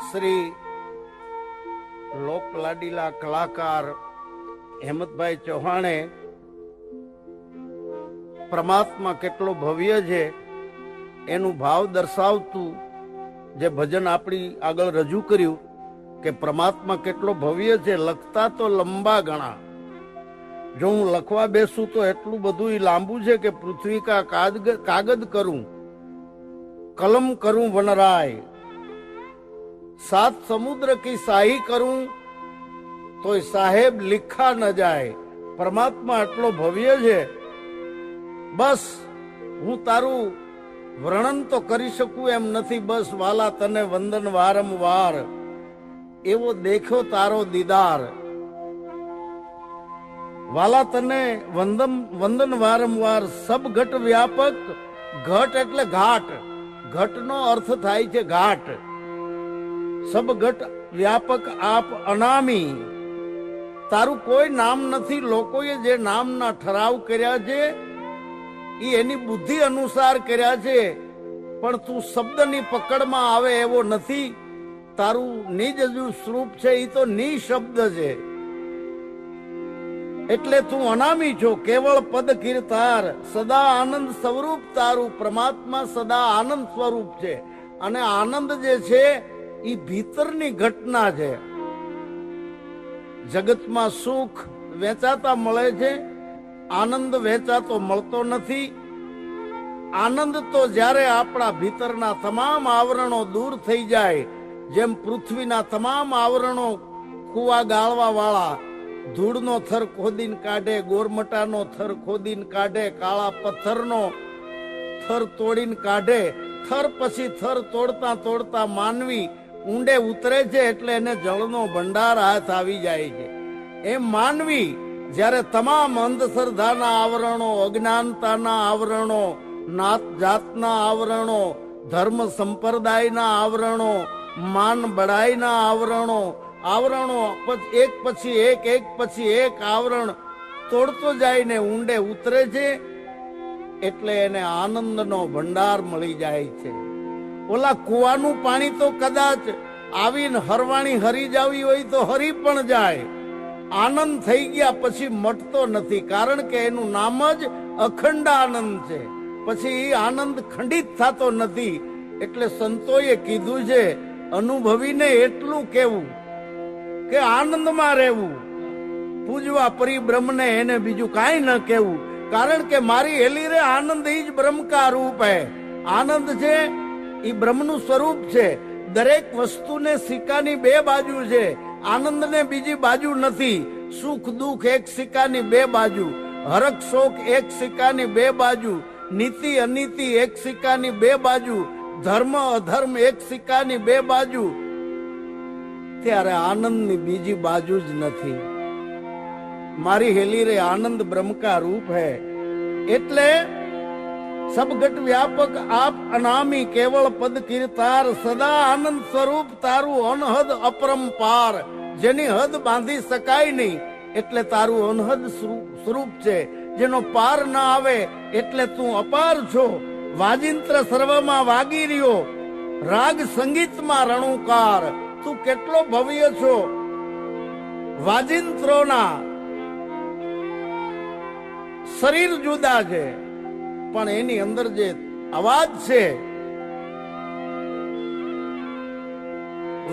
શ્રી લોકલાડીલા કલાકાર હેમંતભાઈ ચૌહાણે પરમાત્મા કેટલો ભવ્ય છે એનું ભાવ દર્શાવતું જે ભજન આપણી આગળ રજૂ કર્યું કે પરમાત્મા કેટલો ભવ્ય છે, લખતા તો લંબા ગણા. જો હું લખવા બેસું તો એટલું બધું લાંબુ છે કે પૃથ્વી કા કાગદ કરું, કલમ કરું વનરાય, सात समुद्र की शाही करूं तो साहेब लिखा न जाए. परमात्मा એટલો ભવ્ય છે, બસ હું તારું વર્ણન તો કરી શકું એમ નથી. બસ વાલા તને વંદન વારંવાર, એવો દેખ્યો તારો દીદાર. વાલા તને વંદન વારંવાર. સબ ઘટ વ્યાપક, ઘટ એટલે ઘાટ, ઘટનો અર્થ થાય છે ઘાટ. સબ ઘટ વ્યાપક આપ અનામી, તારું કોઈ નામ નથી. લોકોએ જે નામના ઠરાવ કર્યા છે એ એની બુદ્ધિ અનુસાર કર્યા છે, પણ તું શબ્દની પકડમાં આવે એવો નથી. તારું નિજ સ્વરૂપ છે એ તો નિશબ્દ છે, એટલે તું અનામી છો. કેવળ પદ કીર્તાર, સદા આનંદ સ્વરૂપ તારું. પરમાત્મા સદા આનંદ સ્વરૂપ છે, અને આનંદ જે છે એ ભીતરની ઘટના છે. જગતમાં સુખ વેચાતા મળે છે, આનંદ વેચાતો મળતો નથી. આનંદ તો જ્યારે આપણા ભીતરના તમામ આવરણો દૂર થઈ જાય, જેમ પૃથ્વીના તમામ આવરણો કુવા ગાળવા વાળા ધૂળનો થર ખોદીને કાઢે, ગોરમટાનો થર ખોદીને કાઢે, કાળા પથ્થરનો થર તોડીને કાઢે, થર પછી થર તોડતા તોડતા માનવી ઊંડે ઉતરે છે, એટલે એને જળનો ભંડાર હાથ આવી જાય છે. એમ માનવી જ્યારે તમામ અંધશ્રદ્ધાના આવરણો, અજ્ઞાનતાના આવરણો, નાત જાતના આવરણો, ધર્મ સંપ્રદાયના આવરણો, માન બડાઈના આવરણો એક પછી એક આવરણ તોડતો જાય ને ઊંડે ઉતરે છે, એટલે એને આનંદનો ભંડાર મળી જાય છે. ઓલા કુવાનું પાણી તો કદાચ આવીને હરવાણી હરી જાવી હોય તો હરી પણ જાય. આનંદ થઈ ગયા પછી મટતો નથી, કારણ કે એનું નામ જ અખંડ આનંદ છે. પછી એ આનંદ ખંડિત થતો નથી. એટલે સંતોએ કીધું છે, અનુભવીને એટલું કેવું કે આનંદમાં રહેવું, પૂજવા પરિબ્રહ્મને, એને બીજું કાંઈ ન કેવું. કારણ કે મારી હેલી રે આનંદ ઈ જ બ્રહ્મ કા રૂપ હે. આનંદ છે એ બ્રહ્મનું સ્વરૂપ છે. દરેક વસ્તુને સિક્કાની બે બાજુ છે, આનંદને બીજી બાજુ નથી. સુખ દુઃખ એક સિક્કાની બે બાજુ, હરખ શોક એક સિક્કાની બે બાજુ, નીતિ અનીતિ એક સિક્કાની બે બાજુ, ધર્મ અધર્મ એક સિક્કાની બે બાજુ. ત્યારે આનંદની બીજી બાજુ જ નથી. મારી હેલી રે આનંદ બ્રહ્મ કા રૂપ હે. એટલે સબગટ વ્યાપક આપ અનામી, કેવળ પદ કીર્તાર, સદા આનંદ સ્વરૂપ તારું અનહદ અપરંપાર. જેની હદ બાંધી શકાય નહીં, એટલે તારું અનહદ સ્વરૂપ છે, જેનો પાર ના આવે, એટલે તું અપાર છો. વાજિંત્ર સર્વમાં વાગી રહ્યો, રાગ સંગીતમાં રણુકાર. તું કેટલો ભવ્ય છો. વાજિંત્રોના શરીર જુદા છે, પણ એની અંદર જે અવાજ છે,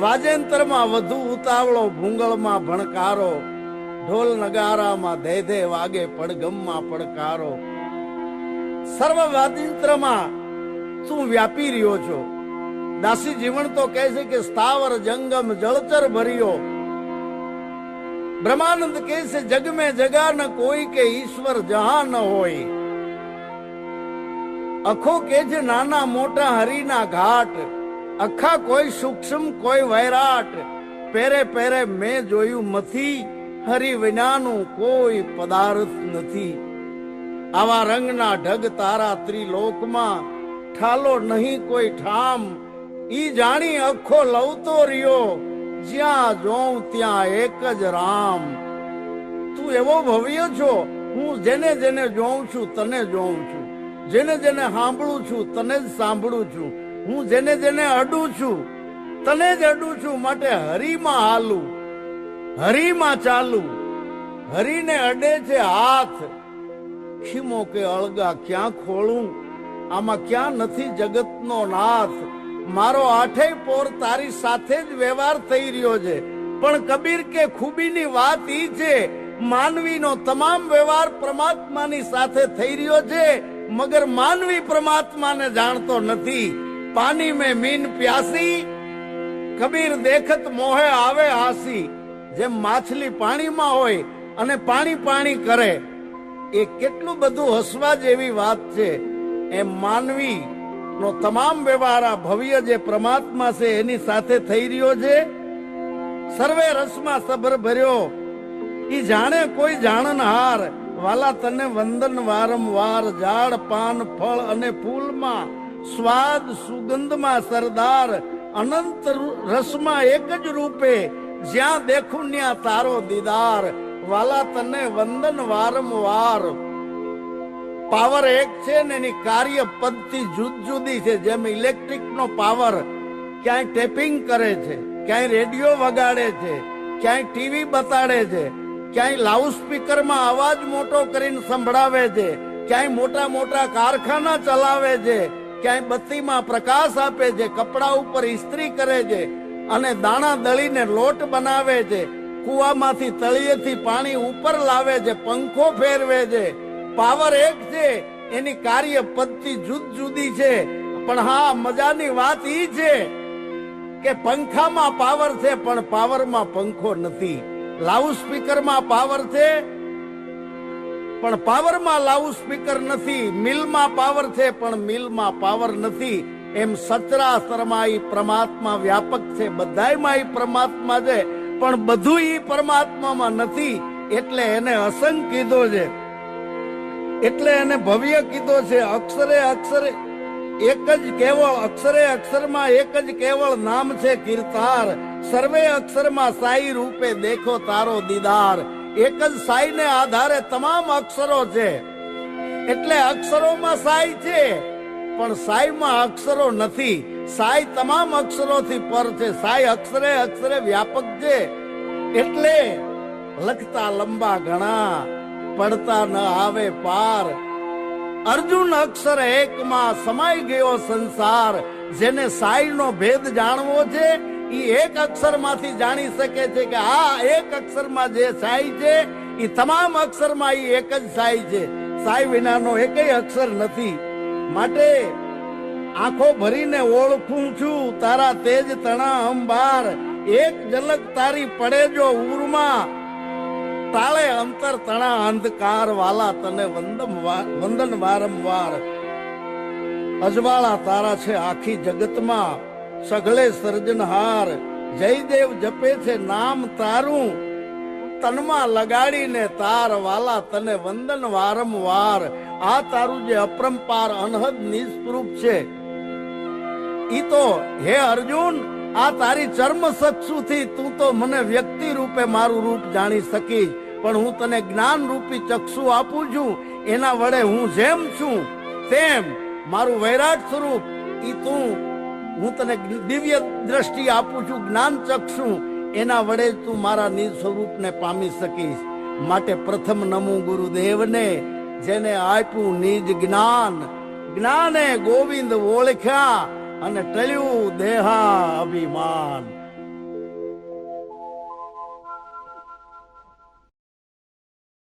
વાજેન્તરમાં વધુ ઉતાવળો, ભૂંગળમાં ભણકારો, ઢોલ નગારામાં ધે ધે વાગે, પડગમમાં પડકારો. સર્વ વાજિંત્રમાં તું વ્યાપી રહ્યો છો. દાસી જીવન તો કહે છે કે સ્થાવર જંગમ જળચર ભર્યો. બ્રહ્માનંદ કહે છે જગ મેં જગા ન કોઈ, કે ઈશ્વર જહાં ન હોય. અખો કે છે નાના મોટા હરિના ઘાટ, અખા કોઈ સૂક્ષ્મ કોઈ વૈરાટ. પેરે પેરે મેં જોયું મથી, હરિ વિનાનું કોઈ પદાર્થ નથી. આવા રંગના ઢગ તારા ત્રિલોકમાં, ઠાલો નહીં કોઈ ઠામ. ઈ જાણી અખો લવતો રહ્યો, જ્યાં જોઉં ત્યાં એક જ રામ. તું એવો ભવ્ય છો, હું જેને જેને જોઉં છું તને જોઉં છું. જેને જેને સાંભળું છું તને જ સાંભળું છું, હું જેને જેને અડું છું તને જ અડું છું, માટે હરિમાં હાલું, હરિમાં ચાલું. હરિને અડે છે હાથ, ખીમો કે અળગા ક્યાં ખોળું, આમાં ક્યાં નથી જગતનો નાથ. મારો આઠેય પોર તારી સાથે જ વ્યવહાર થઈ રહ્યો છે, પણ કબીર કે ખૂબીની વાત ઈ છે, માનવીનો તમામ વ્યવહાર પરમાત્માની સાથે થઈ રહ્યો છે, મગર માનવી પરમાત્માને જાણતો નથી. પાણી મેં મીન પ્યાસી, કબીર દેખત મોહે આવે હાસી. જેમ માછલી પાણીમાં હોય અને પાણી પાણી કરે, એ કેટલું બધું હસવા જેવી વાત છે. એમ માનવી નો તમામ વ્યવહાર આ ભવ્ય જે પરમાત્મા છે એની સાથે થઈ રહ્યો છે. સર્વે રસમાં સબર ભર્યો, ઈ જાણે કોઈ જાણનહાર. વાલા તને વંદન વારંવાર, ઝાડ પાન ફળ અને ફૂલમાં, સ્વાદ સુગંધમાં સરદાર. અનંત રસમાં એક જ રૂપે, જ્યાં દેખું ત્યાં તારો દીદાર. વાલા તને વંદન વારંવાર. પાવર એક છે ને એની કાર્ય પદ્ધતિ જુદી છે. જેમ ઇલેક્ટ્રિક નો પાવર ક્યાંય ટેપિંગ કરે છે, ક્યાંય રેડિયો વગાડે છે, ક્યાંય ટીવી બતાડે છે, ક્યાંય લાઉડ સ્પીકરમાં અવાજ મોટો કરીને સંભળાવે છે, ક્યાંય મોટા મોટા કારખાના ચલાવે છે, ક્યાંય બત્તીમાં પ્રકાશ આપે છે, કપડા ઉપર ઇસ્ત્રી કરે છે અને દાણા દળીને લોટ બનાવે છે, કુવામાંથી તળિયેથી પાણી ઉપર લાવે છે, પંખો ફેરવે છે. પાવર એક છે, એની કાર્ય પદ્ધતિ જુદી છે. પણ હા, મજાની વાત ઈ છે કે પંખામાં પાવર છે પણ પાવરમાં પંખો નથી. લાઉડ સ્પીકરમાં પાવર છે પણ પાવરમાં લાઉડ સ્પીકર નથી. મિલમાં પાવર છે પણ મિલમાં પાવર નથી. એમ સચરાચરમાં ઈ પરમાત્મા વ્યાપક છે, બધાયમાં ઈ પરમાત્મા છે, પણ બધું ઈ પરમાત્મામાં નથી. એટલે એને અસંગ કીધો છે, એટલે એને ભવ્ય કીધો છે. અક્ષરે અક્ષરે એક જ કેવળ, અક્ષરે અક્ષરમાં એક જ કેવળ નામ છે કીર્તાર. સર્વે અક્ષરમાં સાઈ રૂપે દેખો તારો દીદાર. એક જ સાઈ ને આધારે તમામ અક્ષરો છે. એટલે અક્ષરોમાં સાઈ છે પણ સાઈમાં અક્ષરો નથી. સાઈ તમામ અક્ષરોથી પર છે. સાઈ અક્ષરે અક્ષરે વ્યાપક છે. એટલે લખતા લંબા ઘણા, પડતા ન આવે પાર. અર્જુન અક્ષર એકમાં સમાઈ ગયો સંસાર. જેને સાઈ નો ભેદ જાણવો છે એ એક અક્ષરમાંથી જાણી શકે છે કે આ એક અક્ષરમાં જે સાઈ છે એ તમામ અક્ષરમાં એ એક જ સાઈ છે. સાઈ વિનાનો એકેય અક્ષર નથી. માટે આંખો ભરીને ઓળખું છું તારા તેજ તણા અંબાર. એક ઝલક તારી પડે જો ઉરમાં, તાળે અંતર તણા અંધકાર. વાલા તને વંદન વારંવાર. અજવાળા તારા છે આખી જગતમાં, સઘળે સર્જનહાર. જયદેવ જપે છે નામ તારું, તનમાં લગાડીને તાર. વાલા તને વંદન વારંવાર. આ તારું જે અપરંપાર અનહદ નિસ્વરૂપ છે ઈ તો હે અર્જુન, આ તારી ચર્મ ચક્ષુથી તું તો મને વ્યક્તિ રૂપે મારું રૂપ જાણી શકીશ, પણ હું તને જ્ઞાન રૂપી ચક્ષુ આપું છું. એના વડે હું જેમ છું તેમ મારું વૈરાટ સ્વરૂપ ઈ તું, હું તને દિવ્ય દ્રષ્ટિ આપું છું, જ્ઞાન ચક્ષુ. એના વડે તું મારા નિજ સ્વરૂપને પામી શકીશ. માટે પ્રથમ નમું ગુરુદેવને, જેને આપ્યું નિજ જ્ઞાન. જ્ઞાને ગોવિંદ ઓળખ્યા અને ટળ્યું દેહા અભિમાન.